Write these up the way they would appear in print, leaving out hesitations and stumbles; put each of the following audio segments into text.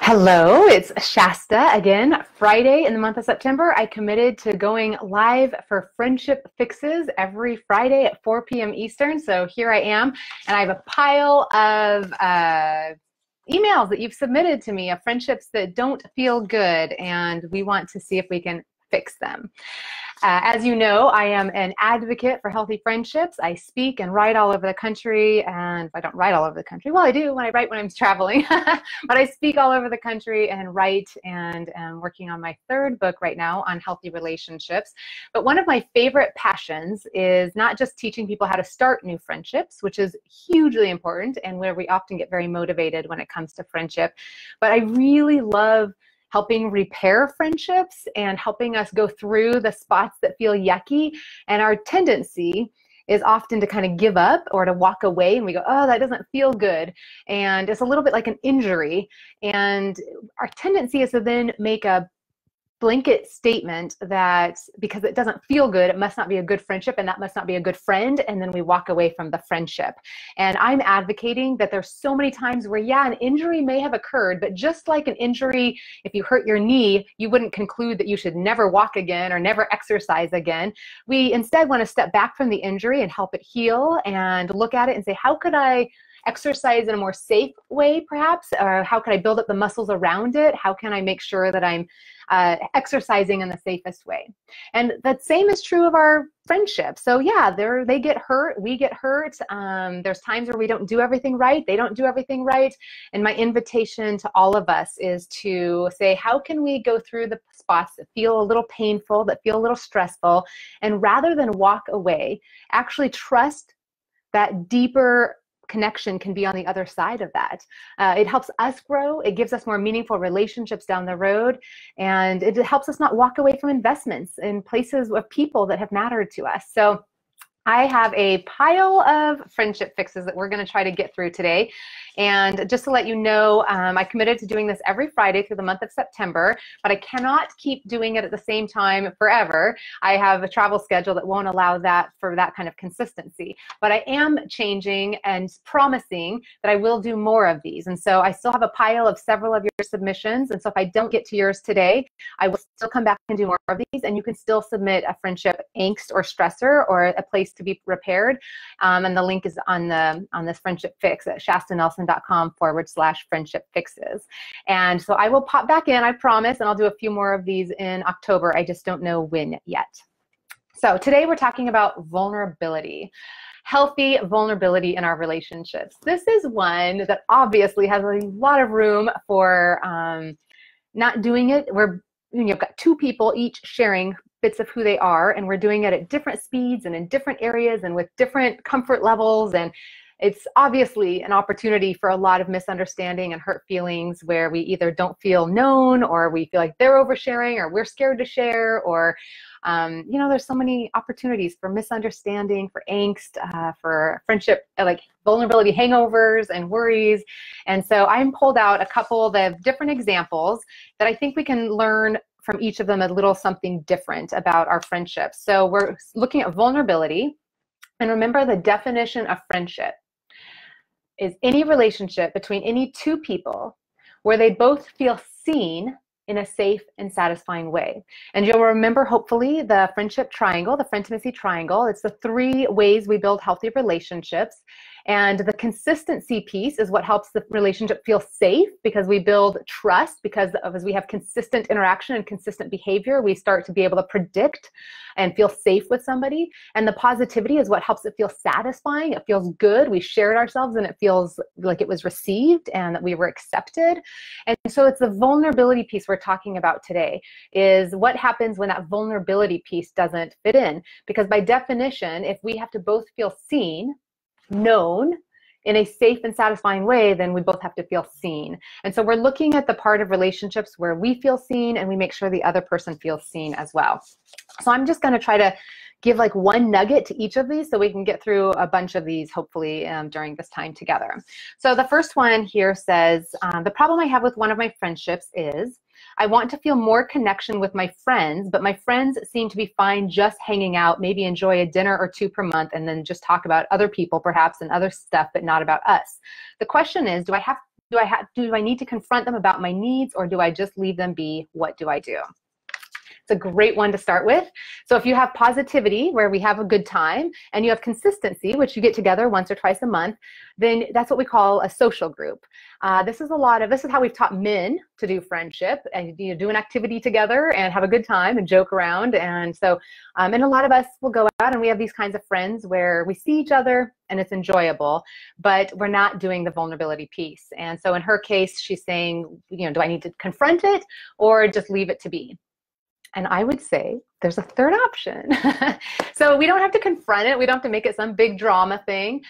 Hello, it's Shasta again. Friday in the month of September, I committed to going live for Friendship Fixes every Friday at 4 p.m. Eastern. So here I am, and I have a pile of emails that you've submitted to me of friendships that don't feel good, and we want to see if we can fix them. As you know, I am an advocate for healthy friendships. I speak and write all over the country, and I don't write all over the country. Well, I do when I write when I'm traveling, but I speak all over the country and write, and am working on my third book right now on healthy relationships. But one of my favorite passions is not just teaching people how to start new friendships, which is hugely important and where we often get very motivated when it comes to friendship, but I really love helping repair friendships and helping us go through the spots that feel yucky. And our tendency is often to kind of give up or to walk away, and we go, oh, that doesn't feel good. And it's a little bit like an injury. And our tendency is to then make a blanket statement that because it doesn't feel good, it must not be a good friendship, and that must not be a good friend, and then we walk away from the friendship. And I'm advocating that there's so many times where, yeah, an injury may have occurred, but just like an injury, if you hurt your knee, you wouldn't conclude that you should never walk again or never exercise again. We instead want to step back from the injury and help it heal and look at it and say, how could I exercise in a more safe way, perhaps? Or how can I build up the muscles around it? How can I make sure that I'm exercising in the safest way? And the same is true of our friendships. So yeah, they get hurt, we get hurt. There's times where we don't do everything right, they don't do everything right. And my invitation to all of us is to say, how can we go through the spots that feel a little painful, that feel a little stressful, and rather than walk away, actually trust that deeper connection can be on the other side of that. It helps us grow. It gives us more meaningful relationships down the road. And it helps us not walk away from investments in places of people that have mattered to us. So I have a pile of friendship fixes that we're going to try to get through today. And just to let you know, I committed to doing this every Friday through the month of September, but I cannot keep doing it at the same time forever. I have a travel schedule that won't allow that for that kind of consistency. But I am changing and promising that I will do more of these. And so I still have a pile of several of your submissions. And so if I don't get to yours today, I will still come back and do more of these. And you can still submit a friendship angst or stressor or a place to be repaired. And the link is on this friendship fix at shastanelson.com/friendship fixes. And so I will pop back in, I promise, and I'll do a few more of these in October. I just don't know when yet. So today we're talking about vulnerability. Healthy vulnerability in our relationships. This is one that obviously has a lot of room for not doing it. You've got two people each sharing bits of who they are, and we're doing it at different speeds and in different areas and with different comfort levels. And it's obviously an opportunity for a lot of misunderstanding and hurt feelings where we either don't feel known, or we feel like they're oversharing, or we're scared to share, or there's so many opportunities for misunderstanding, for angst, for friendship, like vulnerability hangovers and worries. And so I pulled out a couple of different examples that I think we can learn from each of them a little something different about our friendships. So we're looking at vulnerability. And remember, the definition of friendship is any relationship between any two people where they both feel seen in a safe and satisfying way. And you'll remember, hopefully, the friendship triangle, the friendimacy triangle. It's the three ways we build healthy relationships. And the consistency piece is what helps the relationship feel safe, because we build trust, because as we have consistent interaction and consistent behavior, we start to be able to predict and feel safe with somebody. And the positivity is what helps it feel satisfying. It feels good. We shared ourselves and it feels like it was received and that we were accepted. And so it's the vulnerability piece we're talking about today, is what happens when that vulnerability piece doesn't fit in. Because by definition, if we have to both feel seen, known in a safe and satisfying way, then we both have to feel seen. And so we're looking at the part of relationships where we feel seen and we make sure the other person feels seen as well. So I'm just going to try to give like one nugget to each of these so we can get through a bunch of these hopefully during this time together. So the first one here says, the problem I have with one of my friendships is I want to feel more connection with my friends, but my friends seem to be fine just hanging out, maybe enjoy a dinner or two per month, and then just talk about other people perhaps and other stuff, but not about us. The question is, do I have do I need to confront them about my needs, or do I just leave them be? What do I do? It's a great one to start with. So if you have positivity, where we have a good time, and you have consistency, which you get together once or twice a month, then that's what we call a social group. This is how we've taught men to do friendship, and do an activity together and have a good time and joke around. And so, and a lot of us will go out and we have these kinds of friends where we see each other and it's enjoyable, but we're not doing the vulnerability piece. And so in her case, she's saying, do I need to confront it or just leave it to be? And I would say there's a third option. So we don't have to confront it. We don't have to make it some big drama thing.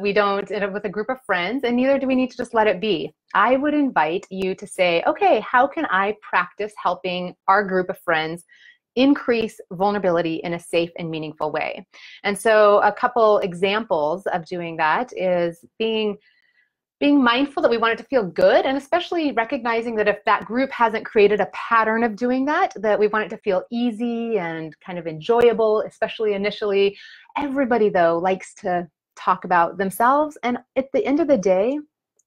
We don't end up with a group of friends, and neither do we need to just let it be. I would invite you to say, okay, how can I practice helping our group of friends increase vulnerability in a safe and meaningful way? And so a couple examples of doing that is being mindful that we want it to feel good, and especially recognizing that if that group hasn't created a pattern of doing that we want it to feel easy and kind of enjoyable, especially initially. Everybody, though, likes to talk about themselves, and at the end of the day,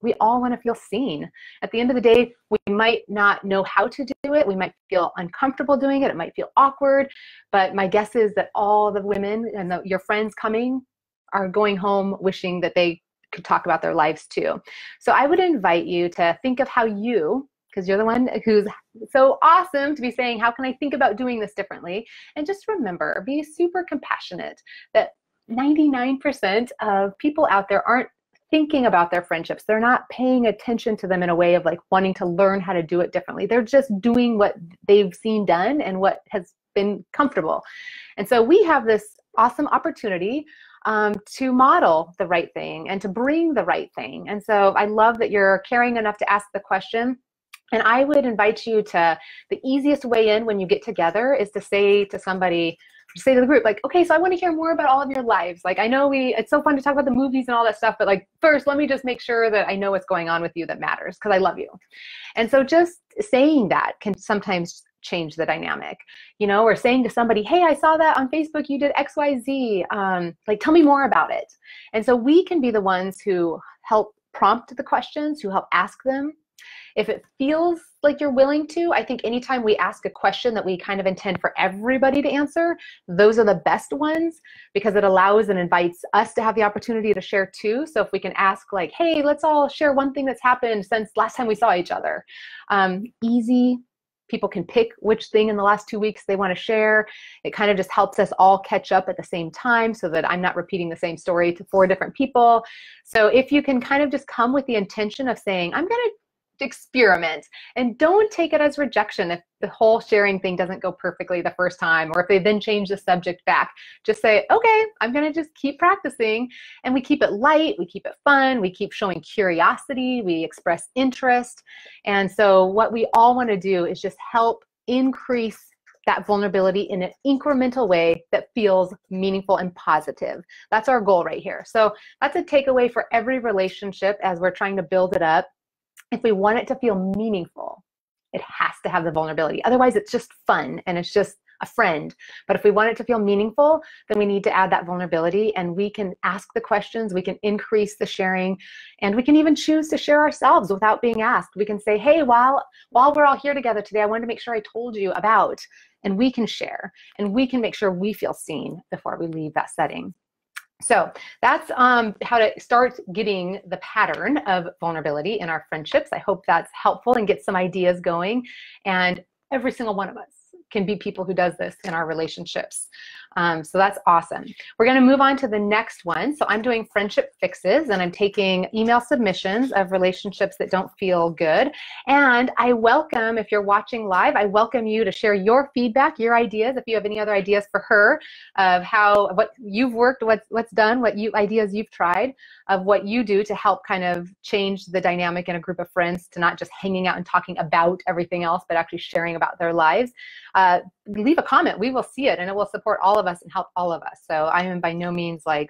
we all want to feel seen. At the end of the day, we might not know how to do it. We might feel uncomfortable doing it. It might feel awkward, but my guess is that all the women and your friends coming are going home wishing that they could talk about their lives too. So I would invite you to think of how you, because you're the one who's so awesome to be saying, how can I think about doing this differently? And just remember, be super compassionate that 99% of people out there aren't thinking about their friendships. They're not paying attention to them in a way of like wanting to learn how to do it differently. They're just doing what they've seen done and what has been comfortable. And so we have this awesome opportunity to model the right thing and to bring the right thing. And so I love that you're caring enough to ask the question. And I would invite you to, the easiest way in when you get together is to say to somebody, say to the group, like, okay, so I want to hear more about all of your lives. Like, I know it's so fun to talk about the movies and all that stuff, but like, first, let me just make sure that I know what's going on with you that matters, because I love you. And so just saying that can sometimes change the dynamic, or saying to somebody, hey, I saw that on Facebook, you did XYZ, like, tell me more about it. And so we can be the ones who help prompt the questions, who help ask them. If it feels like you're willing to, I think anytime we ask a question that we kind of intend for everybody to answer, those are the best ones, because it allows and invites us to have the opportunity to share too. So if we can ask like, hey, let's all share one thing that's happened since last time we saw each other. Easy. People can pick which thing in the last 2 weeks they want to share. It kind of just helps us all catch up at the same time so that I'm not repeating the same story to 4 different people. So if you can kind of just come with the intention of saying, I'm going to experiment, and don't take it as rejection if the whole sharing thing doesn't go perfectly the first time, or if they then change the subject back. Just say, okay, I'm going to just keep practicing. And we keep it light, we keep it fun, we keep showing curiosity, we express interest. And so what we all want to do is just help increase that vulnerability in an incremental way that feels meaningful and positive. That's our goal right here. So that's a takeaway for every relationship as we're trying to build it up. If we want it to feel meaningful, it has to have the vulnerability. Otherwise, it's just fun and it's just a friend. But if we want it to feel meaningful, then we need to add that vulnerability, and we can ask the questions, we can increase the sharing, and we can even choose to share ourselves without being asked. We can say, hey, while we're all here together today, I wanted to make sure I told you about, and we can share, and we can make sure we feel seen before we leave that setting. So that's how to start getting the pattern of vulnerability in our friendships. I hope that's helpful and get some ideas going. And every single one of us can be people who does this in our relationships. So that's awesome. We're going to move on to the next one. So I'm doing friendship fixes, and I'm taking email submissions of relationships that don't feel good. And I welcome, if you're watching live, I welcome you to share your feedback, your ideas, if you have any other ideas for her of what you've worked, what's done, ideas you've tried, of what you do to help kind of change the dynamic in a group of friends, to not just hanging out and talking about everything else, but actually sharing about their lives. Leave a comment. We will see it, and it will support all of us and help all of us. So I am by no means like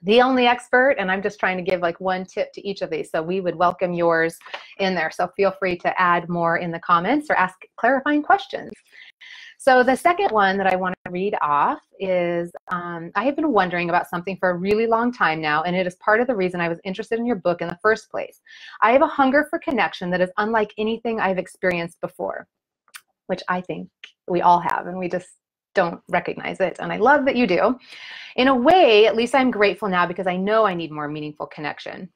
the only expert, and I'm just trying to give like one tip to each of these. So we would welcome yours in there. So feel free to add more in the comments or ask clarifying questions. So the second one that I want to read off is I have been wondering about something for a really long time now, and it is part of the reason I was interested in your book in the first place. I have a hunger for connection that is unlike anything I've experienced before, which I think we all have, and we just don't recognize it. And I love that you do. In a way, at least I'm grateful now because I know I need more meaningful connection.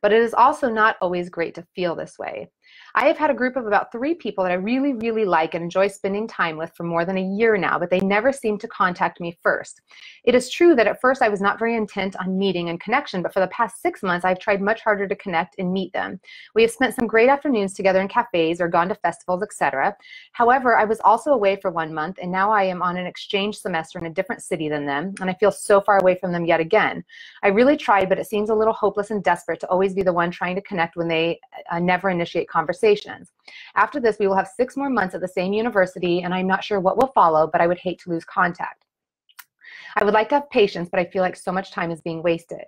But it is also not always great to feel this way. I have had a group of about 3 people that I really, really like and enjoy spending time with for more than a year now, but they never seem to contact me first. It is true that at first I was not very intent on meeting and connection, but for the past 6 months, I've tried much harder to connect and meet them. We have spent some great afternoons together in cafes or gone to festivals, etc. However, I was also away for 1 month, and now I am on an exchange semester in a different city than them, and I feel so far away from them yet again. I really tried, but it seems a little hopeless and desperate to always be the one trying to connect when they never initiate conversations. After this, we will have 6 more months at the same university, and I'm not sure what will follow, but I would hate to lose contact. I would like to have patience, but I feel like so much time is being wasted.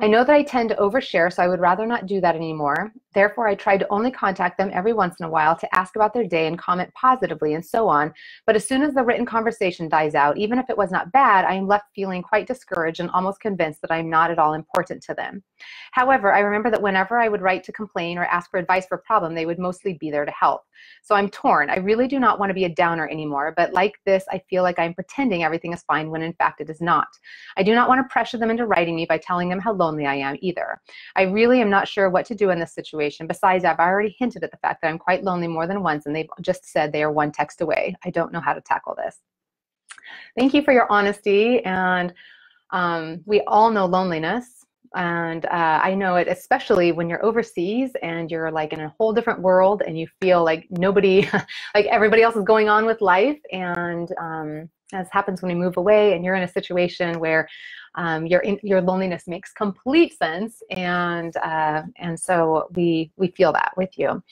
I know that I tend to overshare, so I would rather not do that anymore. Therefore, I try to only contact them every once in a while to ask about their day and comment positively and so on. But as soon as the written conversation dies out, even if it was not bad, I am left feeling quite discouraged and almost convinced that I'm not at all important to them. However, I remember that whenever I would write to complain or ask for advice for a problem, they would mostly be there to help. So I'm torn. I really do not want to be a downer anymore, but like this, I feel like I'm pretending everything is fine when in fact it is not. I do not want to pressure them into writing me by telling them how lonely I am either. I really am not sure what to do in this situation. Besides, I've already hinted at the fact that I'm quite lonely more than once, and they've just said they are one text away. I don't know how to tackle this. Thank you for your honesty, and we all know loneliness. And I know it especially when you're overseas and you're like in a whole different world and you feel like nobody, like everybody else is going on with life. And as happens when we move away and you're in a situation where your loneliness makes complete sense. And so we feel that with you.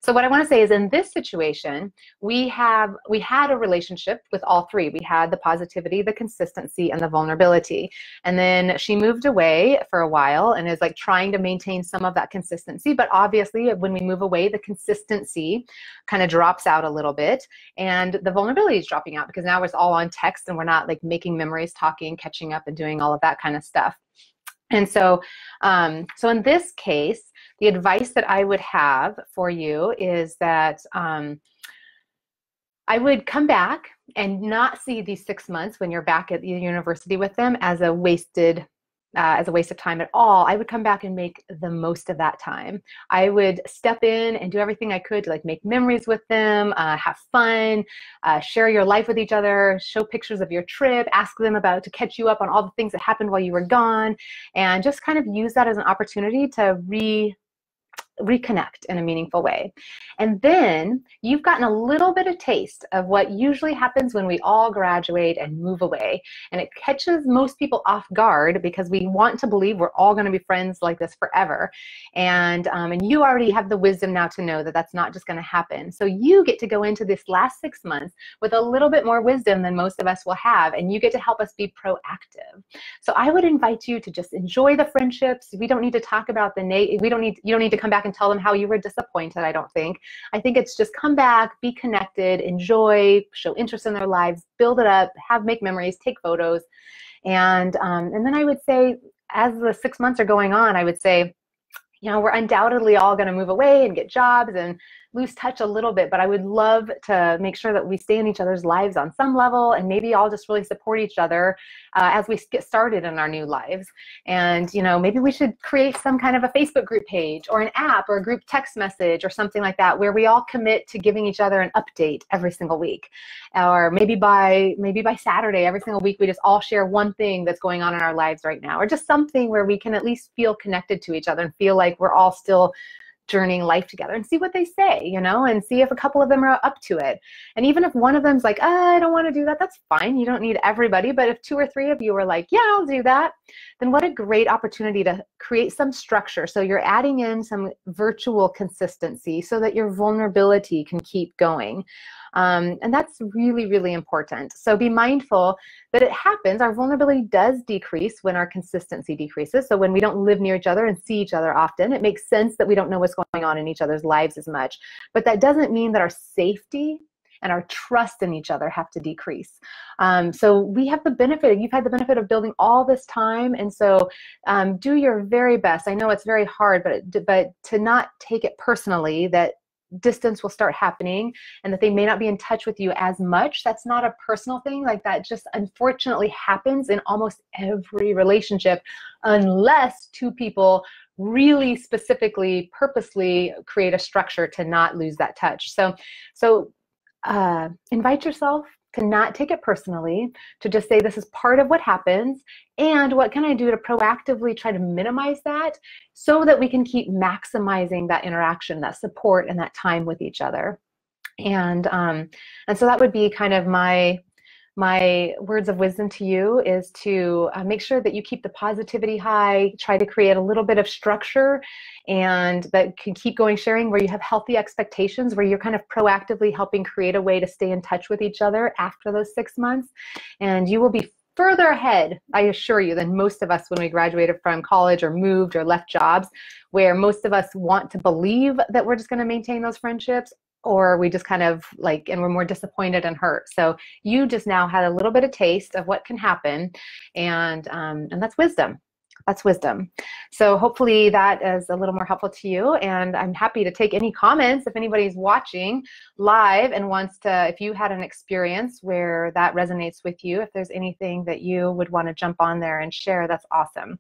So what I want to say is in this situation, we had a relationship with all 3. We had the positivity, the consistency, and the vulnerability. And then she moved away for a while and is like trying to maintain some of that consistency. But obviously when we move away, the consistency kind of drops out a little bit and the vulnerability is dropping out because now it's all on text and we're not like making memories, talking, catching up, and doing all of that kind of stuff. And so, so in this case, the advice that I would have for you is that I would come back and not see these 6 months when you're back at the university with them as a waste of time at all. I would come back and make the most of that time. I would step in and do everything I could to like make memories with them, have fun, share your life with each other, show pictures of your trip, ask them to catch you up on all the things that happened while you were gone, and just kind of use that as an opportunity to reconnect in a meaningful way. And then you've gotten a little bit of taste of what usually happens when we all graduate and move away. And it catches most people off guard because we want to believe we're all going to be friends like this forever. And you already have the wisdom now to know that that's not just going to happen. So you get to go into this last 6 months with a little bit more wisdom than most of us will have. And you get to help us be proactive. So I would invite you to just enjoy the friendships. We don't need to talk about you don't need to come back and tell them how you were disappointed, I don't think. I think it's just come back, be connected, enjoy, show interest in their lives, build it up, make memories, take photos. And then I would say, as the 6 months are going on, I would say, we're undoubtedly all going to move away and get jobs and lose touch a little bit, but I would love to make sure that we stay in each other's lives on some level, and maybe all just really support each other as we get started in our new lives. And maybe we should create some kind of a Facebook group page or an app or a group text message or something like that where we all commit to giving each other an update every single week. Or maybe by Saturday every single week we just all share one thing that's going on in our lives right now, or just something where we can at least feel connected to each other and feel like we're all still journeying life together, and see what they say, and see if a couple of them are up to it. And even if one of them's like, I don't want to do that, that's fine. You don't need everybody. But if 2 or 3 of you are like, yeah, I'll do that, then what a great opportunity to create some structure. So you're adding in some virtual consistency so that your vulnerability can keep going. And that's really, really important. So be mindful that it happens. Our vulnerability does decrease when our consistency decreases. So when we don't live near each other and see each other often, it makes sense that we don't know what's going on in each other's lives as much. But that doesn't mean that our safety and our trust in each other have to decrease. So we have the benefit, you've had the benefit of building all this time, and so do your very best. I know it's very hard, but to not take it personally that distance will start happening and that they may not be in touch with you as much. That's not a personal thing. Like, that just unfortunately happens in almost every relationship, unless two people really specifically, purposely create a structure to not lose that touch. So invite yourself to not take it personally, to just say this is part of what happens, and what can I do to proactively try to minimize that so that we can keep maximizing that interaction, that support, and that time with each other. And so that would be kind of my words of wisdom to you, is to make sure that you keep the positivity high, try to create a little bit of structure, and that can keep going sharing, where you have healthy expectations, where you're kind of proactively helping create a way to stay in touch with each other after those 6 months. And you will be further ahead, I assure you, than most of us when we graduated from college or moved or left jobs, where most of us want to believe that we're just going to maintain those friendships, or we just kind of like, and we're more disappointed and hurt. So you just now had a little bit of taste of what can happen, and that's wisdom. That's wisdom. So hopefully that is a little more helpful to you, and I'm happy to take any comments if anybody's watching live and wants to, if you had an experience where that resonates with you, if there's anything that you would want to jump on there and share, that's awesome.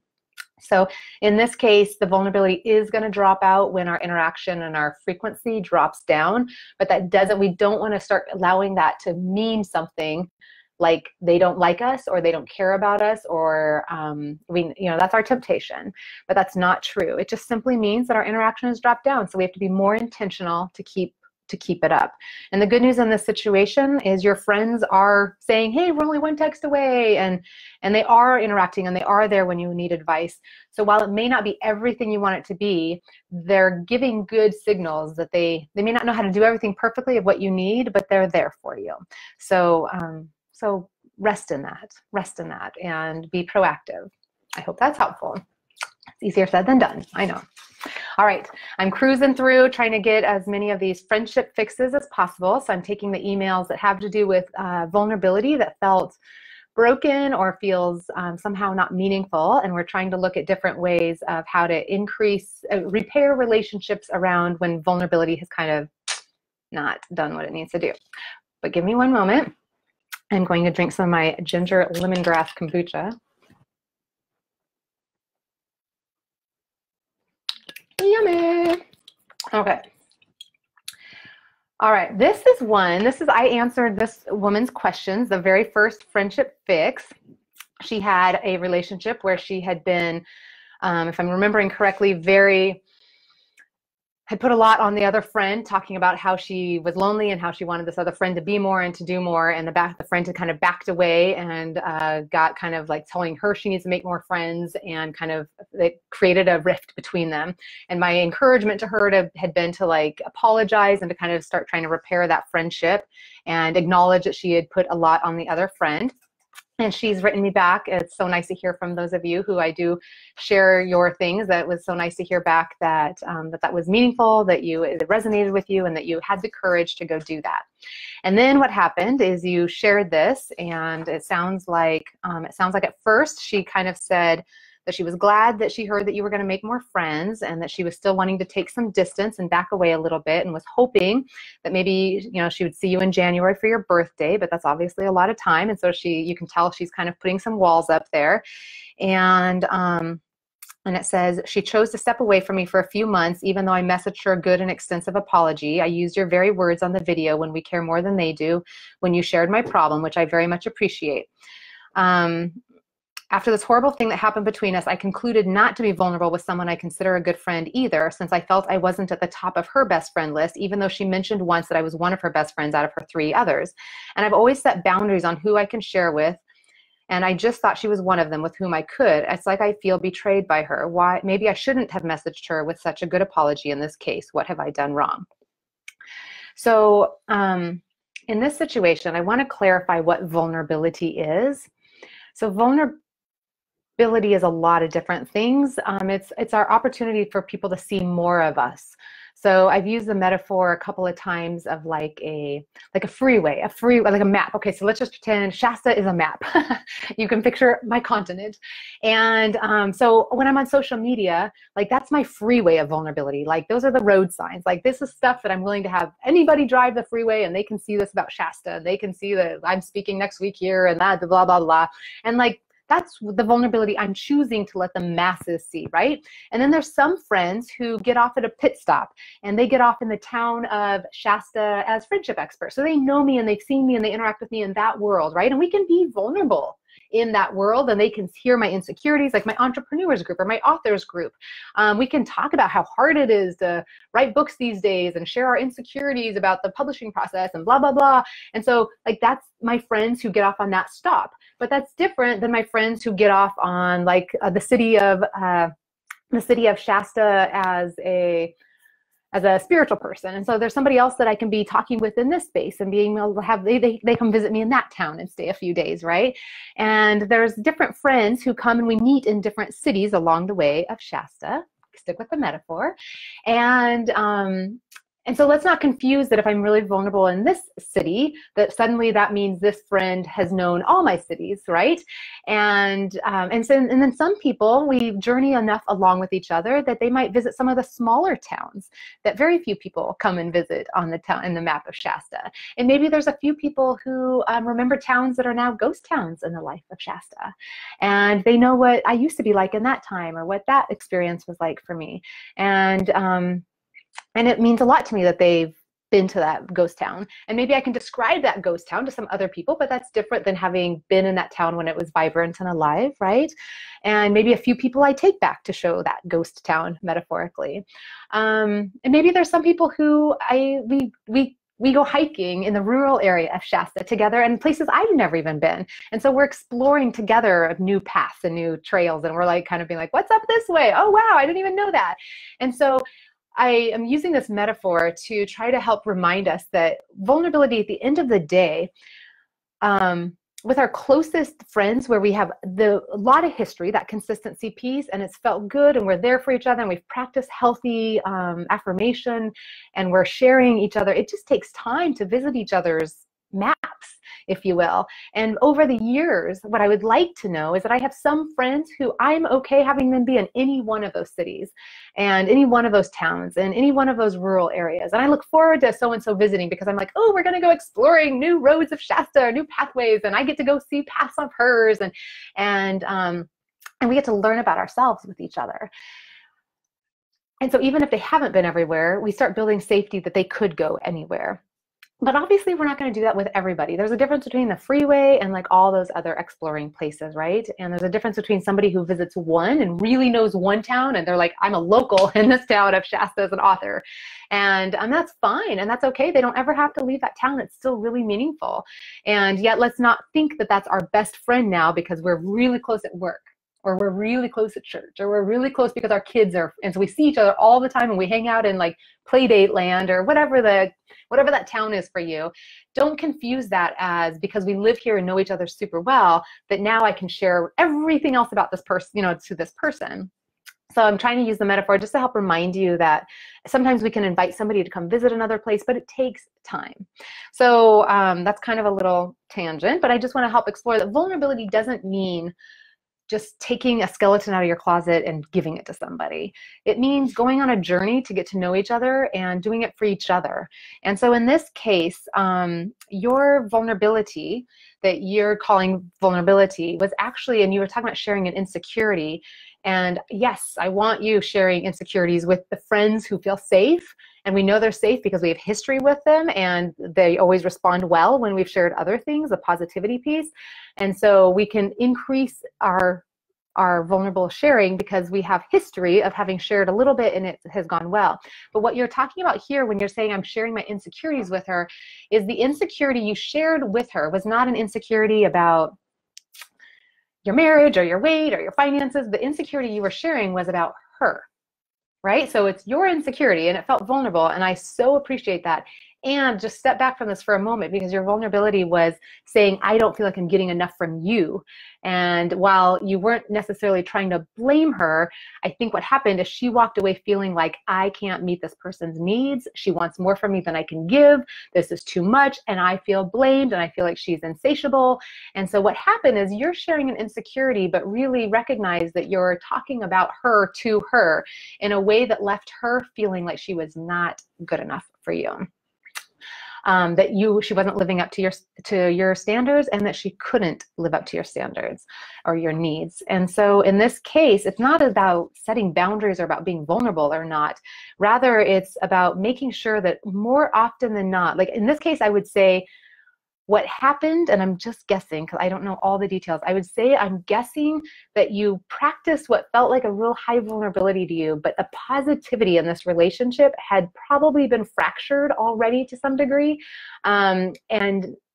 So in this case, the vulnerability is going to drop out when our interaction and our frequency drops down, but that doesn't, we don't want to start allowing that to mean something like they don't like us or they don't care about us, or that's our temptation, but that's not true. It just simply means that our interaction has dropped down. So we have to be more intentional to keep it up. And the good news in this situation is your friends are saying, hey, we're only one text away, and they are interacting, and they are there when you need advice. So while it may not be everything you want it to be, they're giving good signals that they may not know how to do everything perfectly of what you need, but they're there for you. So so rest in that and be proactive. I hope that's helpful. It's easier said than done, I know. All right, I'm cruising through trying to get as many of these friendship fixes as possible. So I'm taking the emails that have to do with vulnerability that felt broken or feels somehow not meaningful, and we're trying to look at different ways of how to increase, repair relationships around when vulnerability has kind of not done what it needs to do. But give me one moment. I'm going to drink some of my ginger lemongrass kombucha. Yummy. Okay. All right. I answered this woman's questions, the very first friendship fix. She had a relationship where she had been, if I'm remembering correctly, had put a lot on the other friend, talking about how she was lonely and how she wanted this other friend to be more and to do more, and the friend had kind of backed away and got kind of like telling her she needs to make more friends, and kind of it created a rift between them. And my encouragement to her had been to like apologize and to kind of start trying to repair that friendship and acknowledge that she had put a lot on the other friend. And she's written me back. It's so nice to hear from those of you who I do share your things. That was so nice to hear back that that was meaningful, that it resonated with you, and that you had the courage to go do that. And then what happened is you shared this, and it sounds like at first she kind of said that she was glad that she heard that you were going to make more friends, and that she was still wanting to take some distance and back away a little bit, and was hoping that maybe she would see you in January for your birthday, but that's obviously a lot of time, and so you can tell she's kind of putting some walls up there. And it says, she chose to step away from me for a few months, even though I messaged her a good and extensive apology. I used your very words on the video, when we care more than they do, when you shared my problem, which I very much appreciate. After this horrible thing that happened between us, I concluded not to be vulnerable with someone I consider a good friend either, since I felt I wasn't at the top of her best friend list, even though she mentioned once that I was one of her best friends out of her 3 others. And I've always set boundaries on who I can share with, and I just thought she was one of them with whom I could. It's like I feel betrayed by her. Why? Maybe I shouldn't have messaged her with such a good apology in this case. What have I done wrong? So in this situation, I want to clarify what vulnerability is. So vulnerability is a lot of different things. It's our opportunity for people to see more of us. So I've used the metaphor a couple of times of like a freeway, like a map. Okay, so let's just pretend Shasta is a map. You can picture my continent. And so when I'm on social media, like that's my freeway of vulnerability. Like those are the road signs. Like this is stuff that I'm willing to have anybody drive the freeway and they can see this about Shasta. They can see that I'm speaking next week here and that, blah, blah, blah. And like, that's the vulnerability I'm choosing to let the masses see, right? And then there's some friends who get off at a pit stop and they get off in the town of Shasta as friendship experts. So they know me and they've seen me and they interact with me in that world, right? And we can be vulnerable in that world and they can hear my insecurities, like my entrepreneurs group or my authors group. We can talk about how hard it is to write books these days and share our insecurities about the publishing process and blah, blah, blah. And so like that's my friends who get off on that stop. But that's different than my friends who get off on like the city of Shasta as a spiritual person. And so there's somebody else that I can be talking with in this space and being able to have, they come visit me in that town and stay a few days, right? And there's different friends who come and we meet in different cities along the way of Shasta. Stick with the metaphor. And so let's not confuse that if I'm really vulnerable in this city, that suddenly that means this friend has known all my cities, right? And then some people, we journey enough along with each other that they might visit some of the smaller towns that very few people come and visit on the town in the map of Shasta. And maybe there's a few people who remember towns that are now ghost towns in the life of Shasta. And they know what I used to be like in that time or what that experience was like for me. And it means a lot to me that they've been to that ghost town. And maybe I can describe that ghost town to some other people, but that's different than having been in that town when it was vibrant and alive, right? And maybe a few people I take back to show that ghost town metaphorically. And maybe there's some people who we go hiking in the rural area of Shasta together and places I've never even been. And so we're exploring together new paths and new trails. And we're like kind of being like, what's up this way? Oh, wow, I didn't even know that. And so I am using this metaphor to try to help remind us that vulnerability at the end of the day, with our closest friends where we have a lot of history, that consistency piece, and it's felt good and we're there for each other and we've practiced healthy affirmation and we're sharing each other. It just takes time to visit each other's maps, if you will. And over the years, what I would like to know is that I have some friends who I'm okay having them be in any one of those cities and any one of those towns and any one of those rural areas. And I look forward to so-and-so visiting because I'm like, oh, we're going to go exploring new roads of Shasta, new pathways, and I get to go see paths of hers. And we get to learn about ourselves with each other. And so even if they haven't been everywhere, we start building safety that they could go anywhere. But obviously, we're not going to do that with everybody. There's a difference between the freeway and like all those other exploring places, right? And there's a difference between somebody who visits one and really knows one town and they're like, I'm a local in this town of Shasta as an author. And that's fine. And that's okay. They don't ever have to leave that town. It's still really meaningful. And yet let's not think that that's our best friend now because we're really close at work, or we're really close at church, or we're really close because our kids are, and so we see each other all the time and we hang out in like play date land or whatever that town is for you. Don't confuse that as because we live here and know each other super well, that now I can share everything else about this person, to this person. So I'm trying to use the metaphor just to help remind you that sometimes we can invite somebody to come visit another place, but it takes time. So that's kind of a little tangent, but I just want to help explore that vulnerability doesn't mean just taking a skeleton out of your closet and giving it to somebody. It means going on a journey to get to know each other and doing it for each other. And so in this case, your vulnerability that you're calling vulnerability was actually, and you were talking about sharing an insecurity. And yes, I want you sharing insecurities with the friends who feel safe. And we know they're safe because we have history with them and they always respond well when we've shared other things, the positivity piece. And so we can increase our vulnerable sharing because we have history of having shared a little bit and it has gone well. But what you're talking about here when you're saying I'm sharing my insecurities with her is the insecurity you shared with her was not an insecurity about your marriage or your weight or your finances. The insecurity you were sharing was about her. Right? So it's your insecurity and it felt vulnerable. And I so appreciate that. And just step back from this for a moment, because your vulnerability was saying, I don't feel like I'm getting enough from you. And while you weren't necessarily trying to blame her, I think what happened is she walked away feeling like, I can't meet this person's needs. She wants more from me than I can give. This is too much. And I feel blamed, and I feel like she's insatiable. And so what happened is you're sharing an insecurity, but really recognize that you're talking about her to her in a way that left her feeling like she was not good enough for you. That she wasn't living up to your standards, and that she couldn't live up to your standards or your needs. And so in this case, it's not about setting boundaries or about being vulnerable or not. Rather, it's about making sure that more often than not, like in this case, I would say what happened, and I'm just guessing because I don't know all the details, I would say I'm guessing that you practiced what felt like a real high vulnerability to you, but the positivity in this relationship had probably been fractured already to some degree. And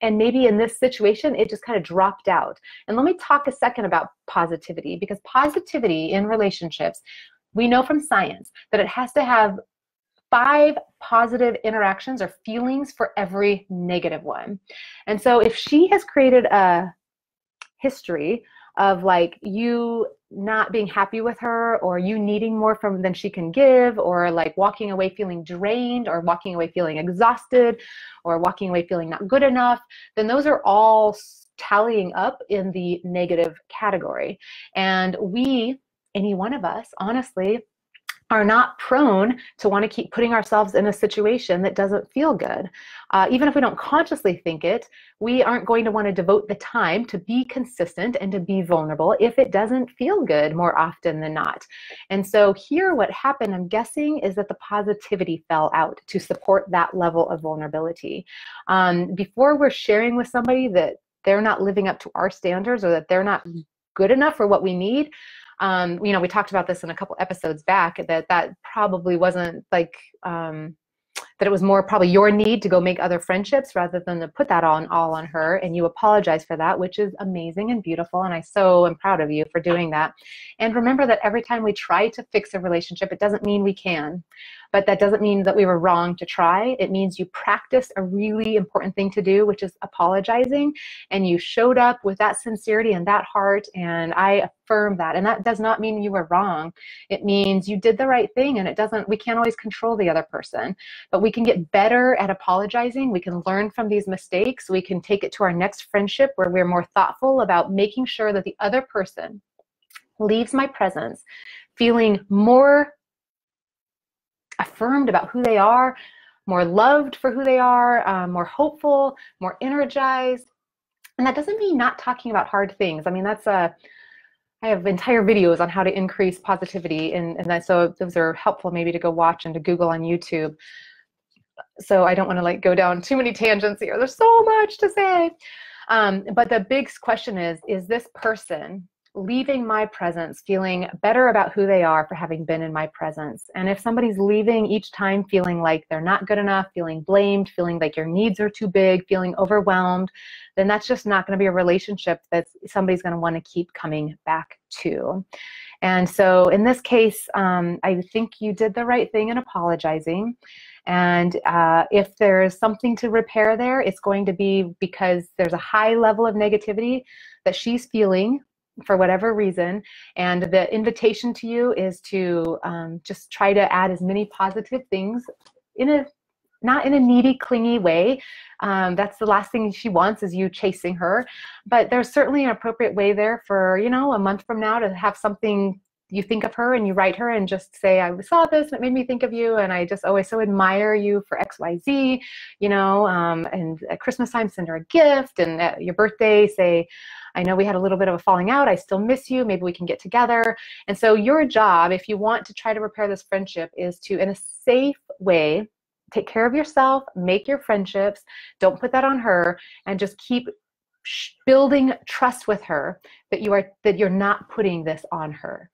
maybe in this situation, it just kind of dropped out. And let me talk a second about positivity, because positivity in relationships, we know from science that it has to have 5 positive interactions or feelings for every negative one. And so if she has created a history of like you not being happy with her, or you needing more from than she can give, or like walking away feeling drained, or walking away feeling exhausted, or walking away feeling not good enough, then those are all tallying up in the negative category. And any one of us, honestly, are not prone to want to keep putting ourselves in a situation that doesn't feel good. Even if we don't consciously think it, we aren't going to want to devote the time to be consistent and to be vulnerable if it doesn't feel good more often than not. And so here what happened, I'm guessing, is that the positivity fell out to support that level of vulnerability. Before we're sharing with somebody that they're not living up to our standards, or that they're not good enough for what we need, we talked about this in a couple episodes back, that probably wasn't like, that it was more probably your need to go make other friendships rather than to put that all on her. And you apologize for that, which is amazing and beautiful. And I so am proud of you for doing that. And remember that every time we try to fix a relationship, it doesn't mean we can. But that doesn't mean that we were wrong to try. It means you practiced a really important thing to do, which is apologizing. And you showed up with that sincerity and that heart. And I affirm that. And that does not mean you were wrong. It means you did the right thing. And we can't always control the other person, but we can get better at apologizing. We can learn from these mistakes. We can take it to our next friendship where we're more thoughtful about making sure that the other person leaves my presence feeling more affirmed about who they are, more loved for who they are, more hopeful, more energized. And that doesn't mean not talking about hard things. I mean, I have entire videos on how to increase positivity, and so those are helpful maybe to go watch and to Google on YouTube. So I don't want to like go down too many tangents here. There's so much to say. But the big question is this person leaving my presence feeling better about who they are for having been in my presence? And if somebody's leaving each time feeling like they're not good enough, feeling blamed, feeling like your needs are too big, feeling overwhelmed, then that's just not going to be a relationship that somebody's going to want to keep coming back to. And so in this case, I think you did the right thing in apologizing. And if there's something to repair there, it's going to be because there's a high level of negativity that she's feeling for whatever reason. And the invitation to you is to just try to add as many positive things not in a needy, clingy way. That's the last thing she wants, is you chasing her. But there's certainly an appropriate way there for, a month from now to have something you think of her and you write her and just say, I saw this and it made me think of you, and I just always so admire you for XYZ, and at Christmas time send her a gift, and at your birthday say, I know we had a little bit of a falling out, I still miss you, maybe we can get together. And so your job, if you want to try to repair this friendship, is to, in a safe way, take care of yourself, make your friendships, don't put that on her, and just keep building trust with her that you're not putting this on her.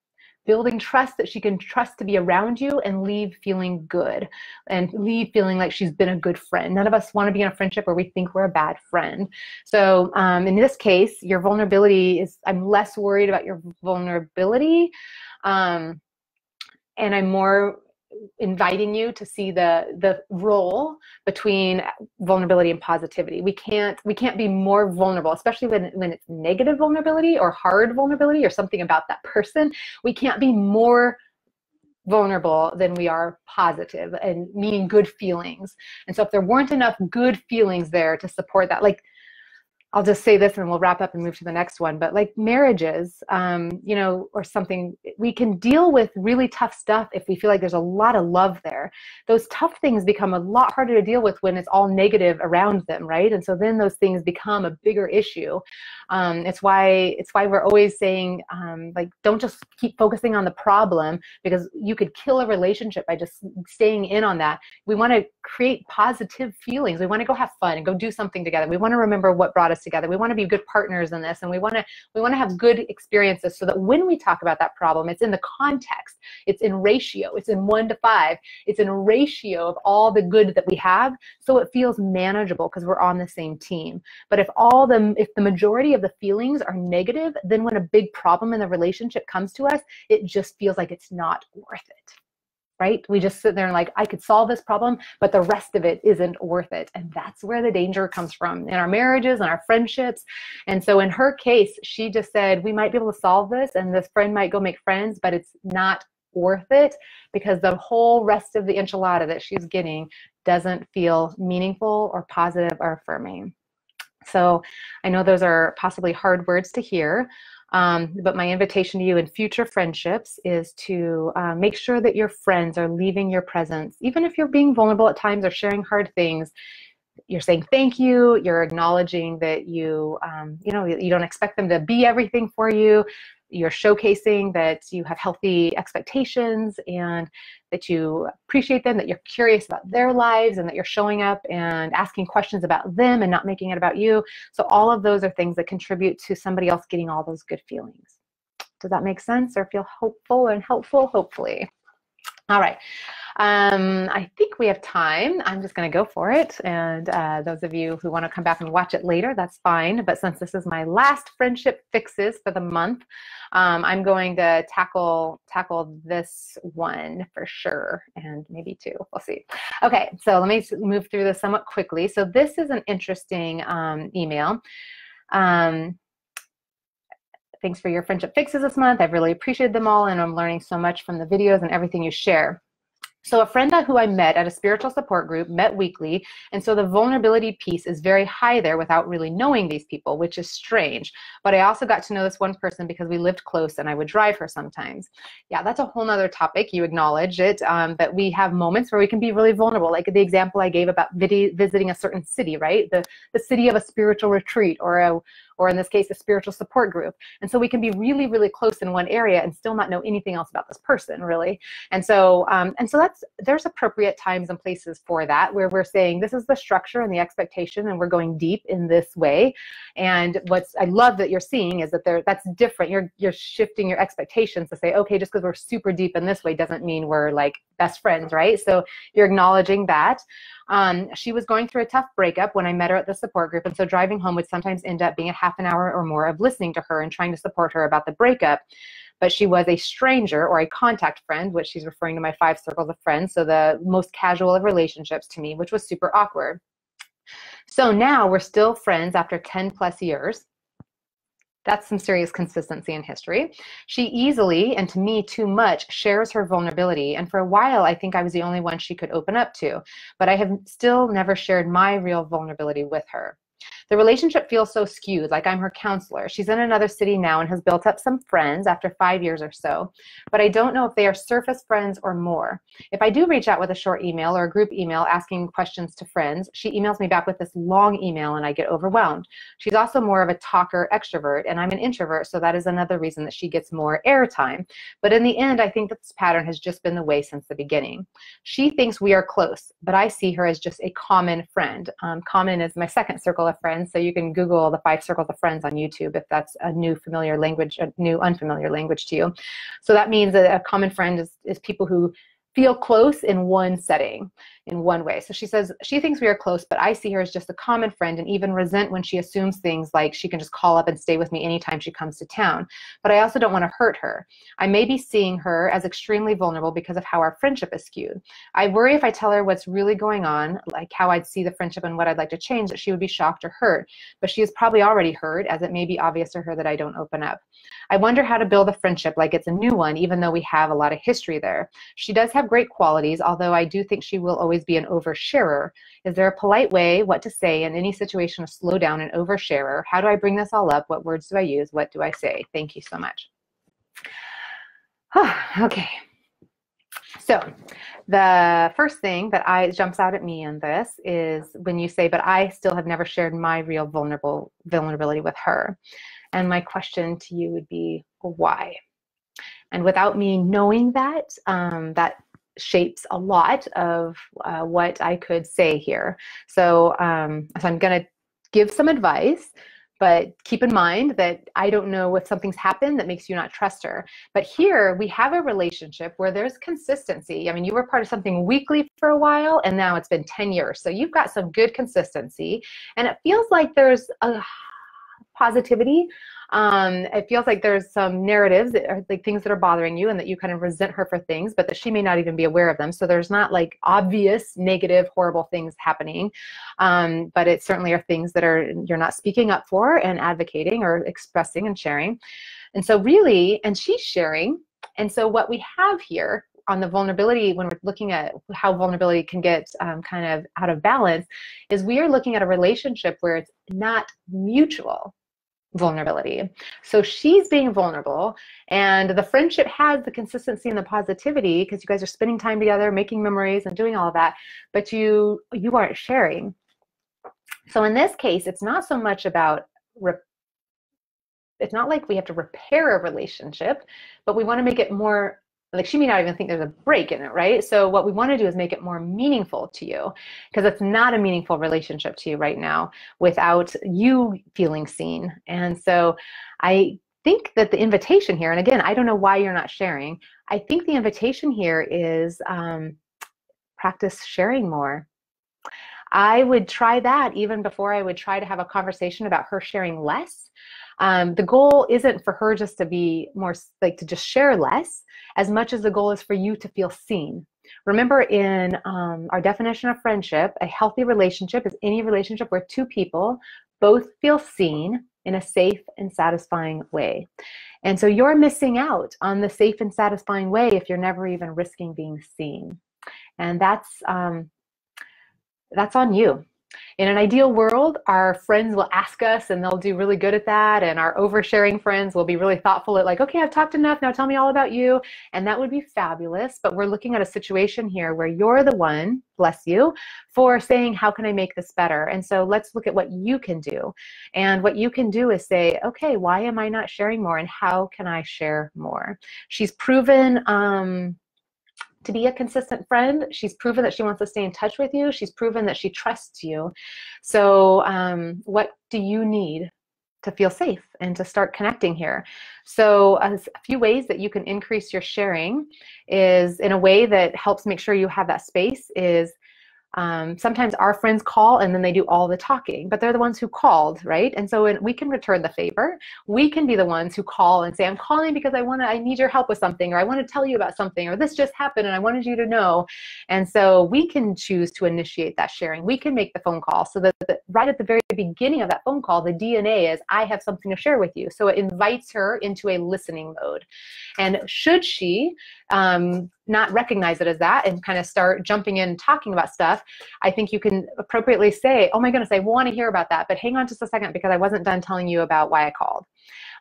Building trust that she can trust to be around you and leave feeling good and leave feeling like she's been a good friend. None of us want to be in a friendship where we think we're a bad friend. So in this case, your vulnerability is, I'm less worried about your vulnerability, and I'm more inviting you to see the role between vulnerability and positivity. We can't be more vulnerable, especially when it's negative vulnerability or hard vulnerability or something about that person. We can't be more vulnerable than we are positive, and meaning good feelings. And so if there weren't enough good feelings there to support that, like, I'll just say this and we'll wrap up and move to the next one. But like marriages, you know, or something, we can deal with really tough stuff if we feel like there's a lot of love there. Those tough things become a lot harder to deal with when it's all negative around them, right? And so then those things become a bigger issue. It's why we're always saying, like, don't just keep focusing on the problem, because you could kill a relationship by just staying in on that. We want to create positive feelings. We want to go have fun and go do something together. We want to remember what brought us together. We want to be good partners in this, and we want to have good experiences, so that when we talk about that problem, it's in the context, it's in ratio, it's in 1 to 5, it's in a ratio of all the good that we have, so it feels manageable because we're on the same team. But if the majority of the feelings are negative, then when a big problem in the relationship comes to us, it just feels like it's not worth it. Right? We just sit there and like, I could solve this problem, but the rest of it isn't worth it. And that's where the danger comes from in our marriages and our friendships. And so in her case, she just said, we might be able to solve this, and this friend might go make friends, but it's not worth it, because the whole rest of the enchilada that she's getting doesn't feel meaningful or positive or affirming. So I know those are possibly hard words to hear. But my invitation to you in future friendships is to make sure that your friends are leaving your presence. Even if you're being vulnerable at times or sharing hard things, you're saying thank you, you're acknowledging that you don't expect them to be everything for you. You're showcasing that you have healthy expectations and that you appreciate them, that you're curious about their lives, and that you're showing up and asking questions about them and not making it about you. So all of those are things that contribute to somebody else getting all those good feelings. Does that make sense or feel hopeful and helpful? Hopefully. All right. I think we have time. I'm just going to go for it. And those of you who want to come back and watch it later, that's fine. But since this is my last friendship fixes for the month, I'm going to tackle this one for sure, and maybe two. We'll see. Okay, so let me move through this somewhat quickly. So this is an interesting email. Thanks for your friendship fixes this month. I've really appreciated them all, and I'm learning so much from the videos and everything you share. So a friend who I met at a spiritual support group, met weekly, and so the vulnerability piece is very high there without really knowing these people, which is strange. But I also got to know this one person because we lived close and I would drive her sometimes. Yeah, that's a whole nother topic. You acknowledge it, that we have moments where we can be really vulnerable, like the example I gave about visiting a certain city, right? The city of a spiritual retreat, or in this case, a spiritual support group. And so we can be really, really close in one area and still not know anything else about this person, really. And so there's appropriate times and places for that, where we're saying this is the structure and the expectation, and we're going deep in this way. And I love that you're seeing is that that's different. You're shifting your expectations to say, okay, just because we're super deep in this way doesn't mean we're like best friends, right? So you're acknowledging that. She was going through a tough breakup when I met her at the support group, and so driving home would sometimes end up being a half an hour or more of listening to her and trying to support her about the breakup. But she was a stranger, or a contact friend, which she's referring to my 5 circles of friends, so the most casual of relationships to me, which was super awkward. So now we're still friends after 10 plus years. That's some serious consistency in history. She easily, and to me too much, shares her vulnerability. And for a while, I think I was the only one she could open up to. But I have still never shared my real vulnerability with her. The relationship feels so skewed, like I'm her counselor. She's in another city now and has built up some friends after 5 years or so, but I don't know if they are surface friends or more. If I do reach out with a short email or a group email asking questions to friends, she emails me back with this long email and I get overwhelmed. She's also more of a talker extrovert, and I'm an introvert, so that is another reason that she gets more airtime. But in the end, I think that this pattern has just been the way since the beginning. She thinks we are close, but I see her as just a common friend. Common is my second circle of friends, so you can Google the 5 circles of friends on YouTube if that's a new familiar language, a new unfamiliar language to you. So that means that a common friend is people who feel close in one setting, in one way. So she says she thinks we are close, but I see her as just a common friend and even resent when she assumes things like she can just call up and stay with me anytime she comes to town. But I also don't want to hurt her. I may be seeing her as extremely vulnerable because of how our friendship is skewed. I worry if I tell her what's really going on, like how I'd see the friendship and what I'd like to change, that she would be shocked or hurt. But she is probably already hurt, as it may be obvious to her that I don't open up. I wonder how to build a friendship like it's a new one, even though we have a lot of history there. She does have great qualities, although I do think she will always be an oversharer. Is there a polite way, what to say in any situation to slow down an oversharer? How do I bring this all up? What words do I use? What do I say? Thank you so much. Okay. So the first thing that jumps out at me in this is when you say, but I still have never shared my real vulnerability with her. And my question to you would be, why? And without me knowing that, that shapes a lot of what I could say here. So I'm going to give some advice, but keep in mind that I don't know if something's happened that makes you not trust her. But here we have a relationship where there's consistency. I mean, you were part of something weekly for a while, and now it's been 10 years. So you've got some good consistency, and it feels like there's a positivity. It feels like there's some narratives that are like things that are bothering you and that you kind of resent her for things, but that she may not even be aware of them. So there's not like obvious negative, horrible things happening. But it certainly are things that you're not speaking up for and advocating or expressing and sharing. And so really, and she's sharing. And so what we have here on the vulnerability, when we're looking at how vulnerability can get kind of out of balance, is we are looking at a relationship where it's not mutual vulnerability. So she's being vulnerable, and the friendship has the consistency and the positivity because you guys are spending time together, making memories and doing all of that, but you aren't sharing. So in this case, it's not so much about it's not like we have to repair a relationship, but we want to make it more, like, she may not even think there's a break in it, right? So what we want to do is make it more meaningful to you, because it's not a meaningful relationship to you right now without you feeling seen. And so I think that the invitation here, and again, I don't know why you're not sharing, I think the invitation here is practice sharing more. I would try that even before I would try to have a conversation about her sharing less. The goal isn't for her just to be more, like, to just share less, as much as the goal is for you to feel seen. Remember, in our definition of friendship, a healthy relationship is any relationship where two people both feel seen in a safe and satisfying way. And so you're missing out on the safe and satisfying way if you're never even risking being seen. And that's on you. In an ideal world, our friends will ask us and they'll do really good at that. And our oversharing friends will be really thoughtful at, like, okay, I've talked enough, now tell me all about you. And that would be fabulous. But we're looking at a situation here where you're the one, bless you, for saying, how can I make this better? And so let's look at what you can do. And what you can do is say, okay, why am I not sharing more? And how can I share more? She's proven to be a consistent friend. She's proven that she wants to stay in touch with you. She's proven that she trusts you. So what do you need to feel safe and to start connecting here? So a few ways that you can increase your sharing is in a way that helps make sure you have that space is sometimes our friends call and then they do all the talking, but they're the ones who called, right? And so we can return the favor. We can be the ones who call and say, I'm calling because I need your help with something, or I want to tell you about something, or this just happened and I wanted you to know. And so we can choose to initiate that sharing. We can make the phone call, so that right at the very beginning of that phone call, the DNA is, I have something to share with you. So it invites her into a listening mode. And should she not recognize it as that and kind of start jumping in and talking about stuff, I think you can appropriately say, oh my goodness, I want to hear about that, but hang on just a second because I wasn't done telling you about why I called.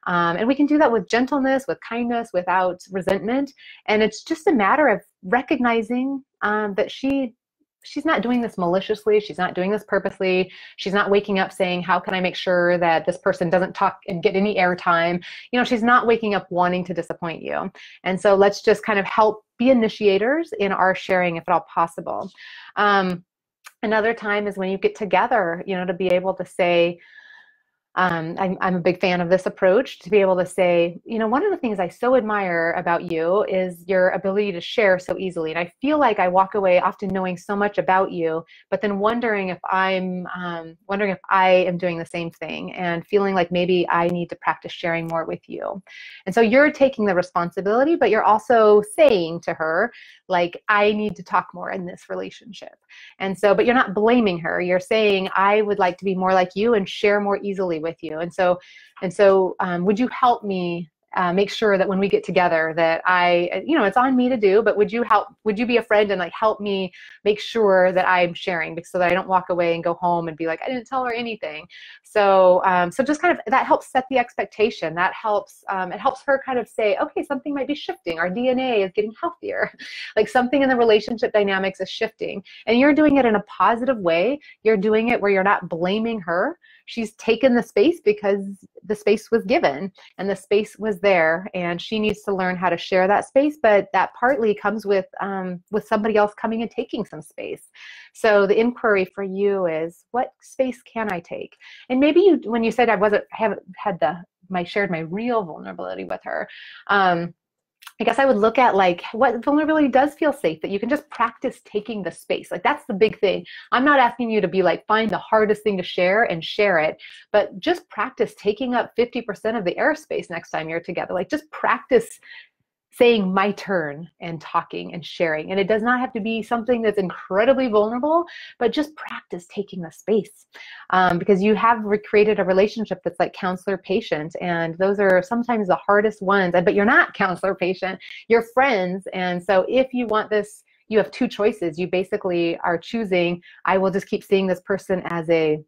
And we can do that with gentleness, with kindness, without resentment. And it's just a matter of recognizing that she's not doing this maliciously. She's not doing this purposely. She's not waking up saying, how can I make sure that this person doesn't talk and get any airtime? You know, she's not waking up wanting to disappoint you. And so let's just kind of help be initiators in our sharing, if at all possible. Another time is when you get together, you know, to be able to say, I'm a big fan of this approach to be able to say, you know, one of the things I so admire about you is your ability to share so easily. And I feel like I walk away often knowing so much about you, but then wondering if wondering if I am doing the same thing and feeling like maybe I need to practice sharing more with you. And so you're taking the responsibility, but you're also saying to her, like, I need to talk more in this relationship. And so, but you're not blaming her. You're saying, I would like to be more like you and share more easily with you. And so, would you help me make sure that when we get together that you know, it's on me to do, but would you be a friend and like help me make sure that I'm sharing so that I don't walk away and go home and be like, I didn't tell her anything. So, so just kind of, that helps set the expectation. That helps, it helps her kind of say, okay, something might be shifting. Our DNA is getting healthier. Like something in the relationship dynamics is shifting, and you're doing it in a positive way. You're doing it where you're not blaming her. She's taken the space because the space was given and the space was there, and she needs to learn how to share that space. But that partly comes with somebody else coming and taking some space. So the inquiry for you is, what space can I take? And maybe you, when you said haven't had shared my real vulnerability with her, I guess I would look at like what vulnerability does feel safe, that you can just practice taking the space. Like that's the big thing. I'm not asking you to be like, find the hardest thing to share and share it, but just practice taking up 50% of the airspace next time you're together. Like just practice saying my turn and talking and sharing. And it does not have to be something that's incredibly vulnerable, but just practice taking the space, because you have recreated a relationship that's like counselor patient, and those are sometimes the hardest ones. But you're not counselor patient, you're friends. And so if you want this, you have two choices. You basically are choosing, I will just keep seeing this person as a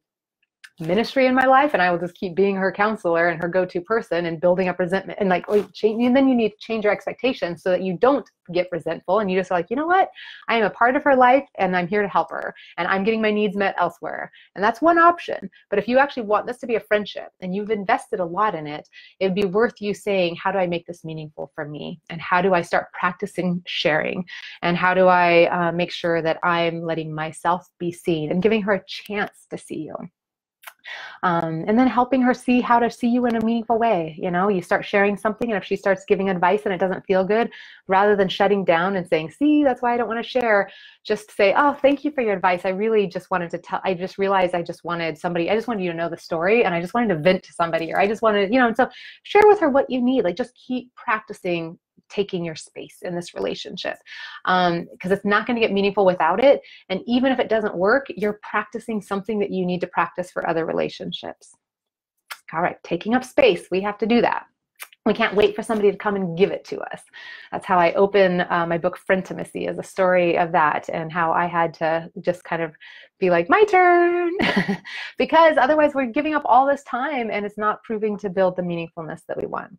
ministry in my life, and I will just keep being her counselor and her go-to person and building up resentment, and like change, and then you need to change your expectations so that you don't get resentful, and you just are like, you know what, I am a part of her life and I'm here to help her, and I'm getting my needs met elsewhere. And that's one option. But if you actually want this to be a friendship and you've invested a lot in it, it'd be worth you saying, how do I make this meaningful for me, and how do I start practicing sharing, and how do I make sure that I'm letting myself be seen and giving her a chance to see you. And then helping her see how to see you in a meaningful way. You know, you start sharing something, and if she starts giving advice and it doesn't feel good, rather than shutting down and saying, see, that's why I don't want to share, just say, oh, thank you for your advice. I really just wanted to tell, I just realized I just wanted you to know the story, and I just wanted to vent to somebody, or I just wanted, you know. And so share with her what you need. Like just keep practicing taking your space in this relationship, because it's not going to get meaningful without it. And even if it doesn't work, you're practicing something that you need to practice for other relationships. All right, taking up space, we have to do that. We can't wait for somebody to come and give it to us. That's how I open my book, Frientimacy, is a story of that, and how I had to just kind of be like, my turn, because otherwise we're giving up all this time and it's not proving to build the meaningfulness that we want.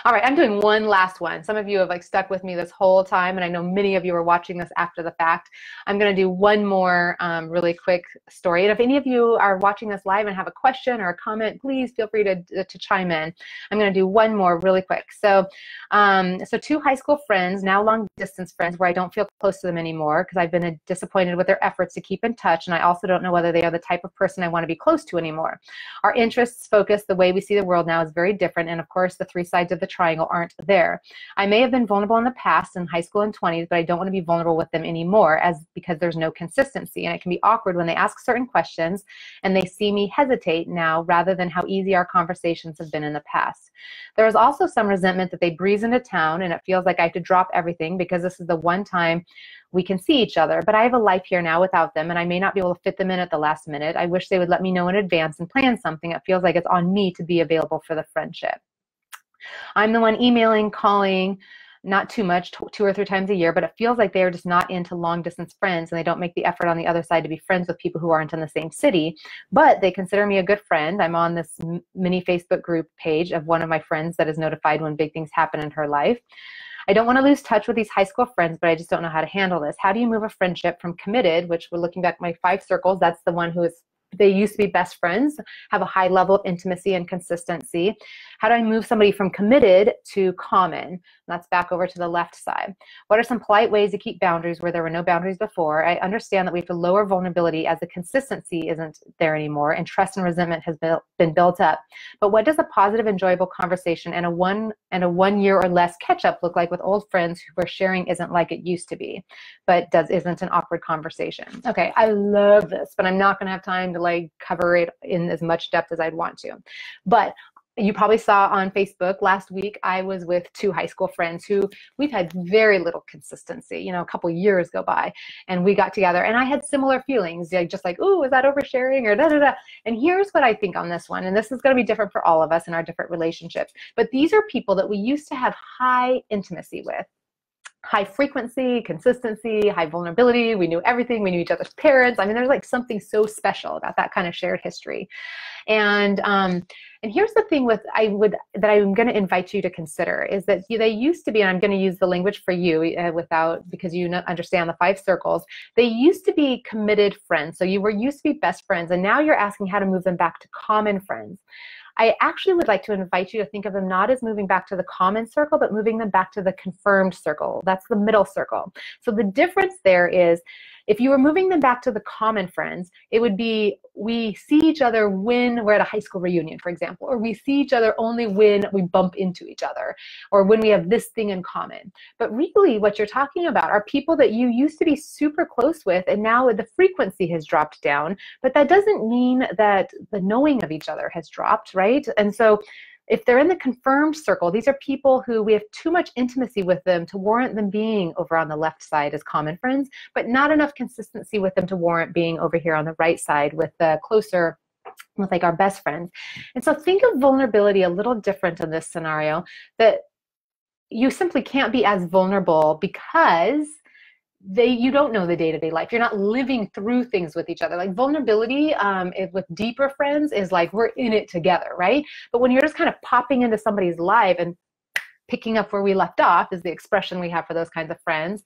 All right, I'm doing one last one. Some of you have like stuck with me this whole time, and I know many of you are watching this after the fact. I'm going to do one more really quick story. And if any of you are watching this live and have a question or a comment, please feel free to chime in. I'm going to do one more really quick. So, so two high school friends, now long distance friends, where I don't feel close to them anymore because I've been disappointed with their efforts to keep in touch, and I also don't know whether they are the type of person I want to be close to anymore. Our interests, focus, the way we see the world now is very different, and of course the three sides of the triangle aren't there. I may have been vulnerable in the past, in high school and 20s, but I don't want to be vulnerable with them anymore, because there's no consistency, and it can be awkward when they ask certain questions and they see me hesitate now rather than how easy our conversations have been in the past. There is also some resentment that they breeze into town, and it feels like I have to drop everything because this is the one time we can see each other. But I have a life here now without them, and I may not be able to fit them in at the last minute. I wish they would let me know in advance and plan something. It feels like it's on me to be available for the friendship. I'm the one emailing, calling, not too much, 2 or 3 times a year, but it feels like they are just not into long distance friends, and they don't make the effort on the other side to be friends with people who aren't in the same city, but they consider me a good friend. I'm on this mini Facebook group page of one of my friends that is notified when big things happen in her life. I don't want to lose touch with these high school friends, but I just don't know how to handle this. How do you move a friendship from committed, which we're looking back at my 5 circles, that's the one who they used to be best friends, have a high level of intimacy and consistency? How do I move somebody from committed to common? That's back over to the left side. What are some polite ways to keep boundaries where there were no boundaries before? I understand that we have to lower vulnerability as the consistency isn't there anymore and trust and resentment has been built up. But what does a positive, enjoyable conversation and a 1 year or less catch up look like with old friends where sharing isn't like it used to be, but isn't an awkward conversation? Okay, I love this, but I'm not going to have time to like cover it in as much depth as I'd want to. But you probably saw on Facebook last week, I was with 2 high school friends who we've had very little consistency. You know, a couple years go by and we got together and I had similar feelings, like just like, ooh, is that oversharing or da da da. And here's what I think on this one, and this is going to be different for all of us in our different relationships. But these are people that we used to have high intimacy with. High frequency, consistency, high vulnerability. We knew everything. We knew each other's parents. I mean, there's like something so special about that kind of shared history. And here's the thing that I'm going to invite you to consider is that they used to be, and I'm going to use the language for you because you understand the 5 circles. They used to be committed friends. So you were used to be best friends, and now you're asking how to move them back to common friends. I actually would like to invite you to think of them not as moving back to the common circle, but moving them back to the confirmed circle. That's the middle circle. So the difference there is, if you were moving them back to the common friends, it would be we see each other when we're at a high school reunion, for example, or we see each other only when we bump into each other, or when we have this thing in common. But really what you're talking about are people that you used to be super close with, and now the frequency has dropped down, but that doesn't mean that the knowing of each other has dropped, right? And so if they're in the confirmed circle, these are people who we have too much intimacy with them to warrant them being over on the left side as common friends, but not enough consistency with them to warrant being over here on the right side with closer with like our best friends. And so think of vulnerability a little different in this scenario, that you simply can't be as vulnerable because you don't know the day-to-day life. You're not living through things with each other. Like vulnerability with deeper friends is like we're in it together, right? But when you're just kind of popping into somebody's life and picking up where we left off is the expression we have for those kinds of friends.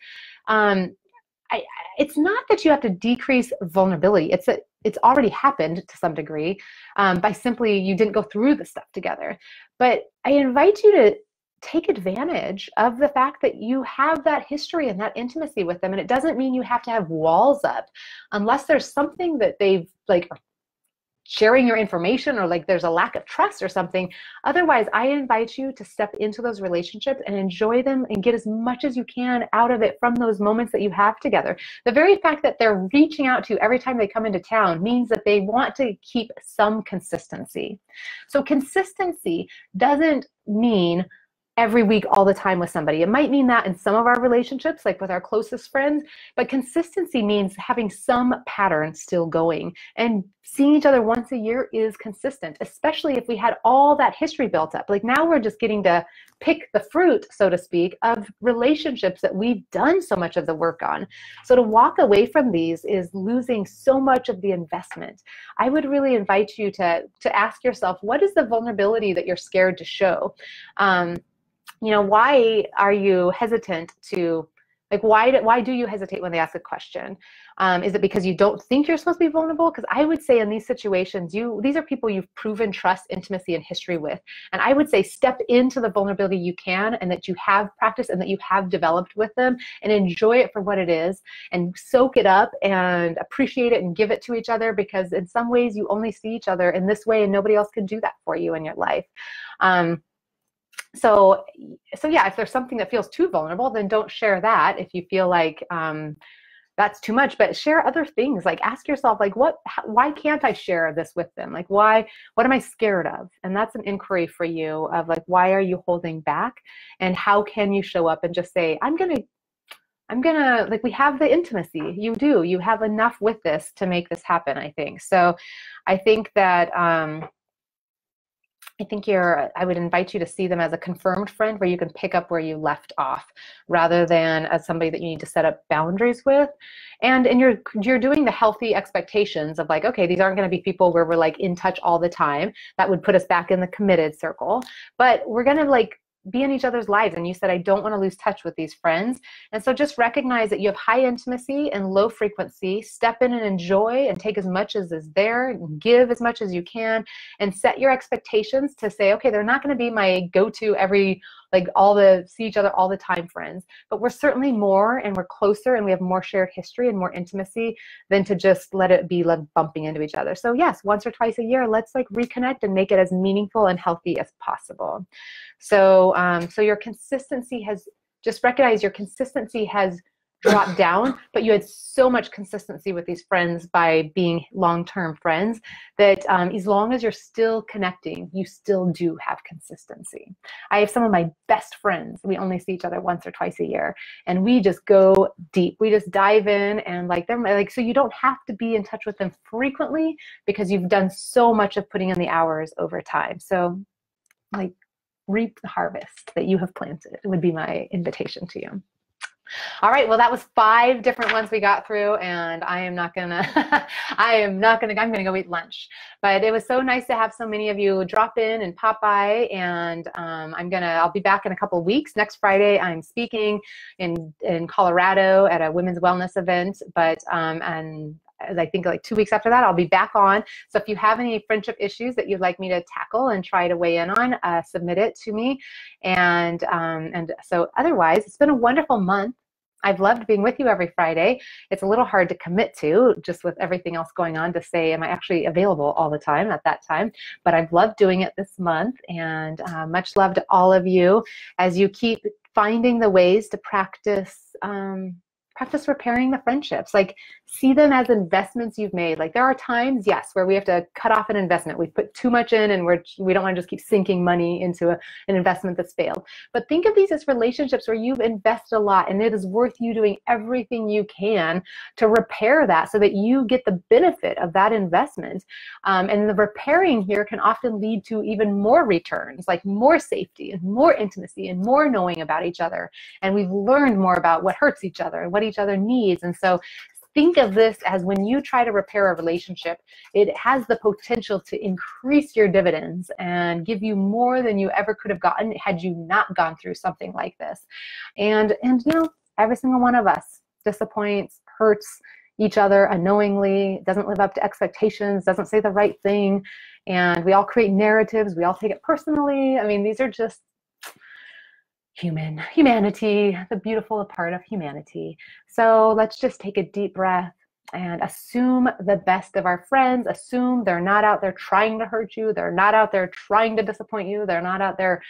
It's not that you have to decrease vulnerability. It's already happened to some degree by simply you didn't go through the stuff together. But I invite you to take advantage of the fact that you have that history and that intimacy with them. And it doesn't mean you have to have walls up unless there's something that they've like sharing your information or like there's a lack of trust or something. Otherwise, I invite you to step into those relationships and enjoy them and get as much as you can out of it from those moments that you have together. The very fact that they're reaching out to you every time they come into town means that they want to keep some consistency. So consistency doesn't mean every week, all the time with somebody. It might mean that in some of our relationships, like with our closest friends, but consistency means having some pattern still going. And seeing each other once a year is consistent, especially if we had all that history built up. Like now we're just getting to pick the fruit, so to speak, of relationships that we've done so much of the work on. So to walk away from these is losing so much of the investment. I would really invite you to ask yourself, what is the vulnerability that you're scared to show? You know, why are you hesitant to, like, why do you hesitate when they ask a question? Is it because you don't think you're supposed to be vulnerable? Because I would say in these situations, these are people you've proven trust, intimacy, and history with. And I would say step into the vulnerability you can and that you have practiced and that you have developed with them and enjoy it for what it is and soak it up and appreciate it and give it to each other, because in some ways you only see each other in this way and nobody else can do that for you in your life. So yeah, if there's something that feels too vulnerable, then don't share that if you feel like that's too much, but share other things. Like ask yourself, like, why can't I share this with them? Like, what am I scared of? And that's an inquiry for you of like, why are you holding back? And how can you show up and just say, I'm gonna, like, we have the intimacy. You have enough with this to make this happen, I think. So I think that, I would invite you to see them as a confirmed friend where you can pick up where you left off, rather than as somebody that you need to set up boundaries with. And you're doing the healthy expectations of like, okay, these aren't going to be people where we're like in touch all the time. That would put us back in the committed circle. But we're going to like be in each other's lives. And you said, I don't want to lose touch with these friends. And so just recognize that you have high intimacy and low frequency. Step in and enjoy and take as much as is there, give as much as you can, and set your expectations to say, okay, they're not going to be my go-to see each other all the time friends, but we're certainly more, and we're closer, and we have more shared history and more intimacy than to just let it be like bumping into each other. So yes, once or twice a year, let's like reconnect and make it as meaningful and healthy as possible. So, so your consistency has, just recognize your consistency has dropped down, but you had so much consistency with these friends by being long-term friends that as long as you're still connecting, you still do have consistency. I have some of my best friends. We only see each other once or twice a year, and we just go deep. We just dive in, and like them, like, so you don't have to be in touch with them frequently because you've done so much of putting in the hours over time. So like, reap the harvest that you have planted would be my invitation to you. All right, well, that was 5 different ones we got through, and I am not gonna, I'm gonna go eat lunch. But it was so nice to have so many of you drop in and pop by, and I'll be back in a couple of weeks. Next Friday, I'm speaking in Colorado at a women's wellness event, but and I think like 2 weeks after that, I'll be back on. So if you have any friendship issues that you'd like me to tackle and try to weigh in on, submit it to me. And so otherwise, it's been a wonderful month. I've loved being with you every Friday. It's a little hard to commit to, just with everything else going on, to say, am I actually available all the time at that time? But I've loved doing it this month, and much love to all of you as you keep finding the ways to practice repairing the friendships. Like, see them as investments you've made. Like, there are times, yes, where we have to cut off an investment. We've put too much in, and we don't want to just keep sinking money into an investment that's failed. But think of these as relationships where you've invested a lot, and it is worth you doing everything you can to repair that so that you get the benefit of that investment. And the repairing here can often lead to even more returns, like more safety and more intimacy and more knowing about each other. And we've learned more about what hurts each other and what each other needs. And so think of this as, when you try to repair a relationship, it has the potential to increase your dividends and give you more than you ever could have gotten had you not gone through something like this. And you know, every single one of us disappoints, hurts each other unknowingly, doesn't live up to expectations, doesn't say the right thing, and we all create narratives, we all take it personally. I mean, these are just humanity, the beautiful part of humanity. So let's just take a deep breath and assume the best of our friends. Assume they're not out there trying to hurt you. They're not out there trying to disappoint you. They're not out there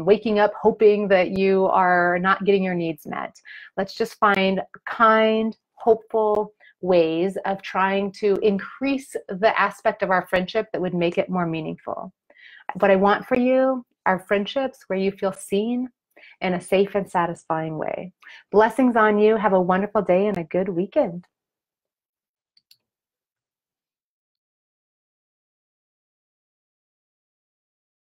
waking up hoping that you are not getting your needs met. Let's just find kind, hopeful ways of trying to increase the aspect of our friendship that would make it more meaningful. What I want for you are friendships where you feel seen in a safe and satisfying way. Blessings on you. Have a wonderful day and a good weekend.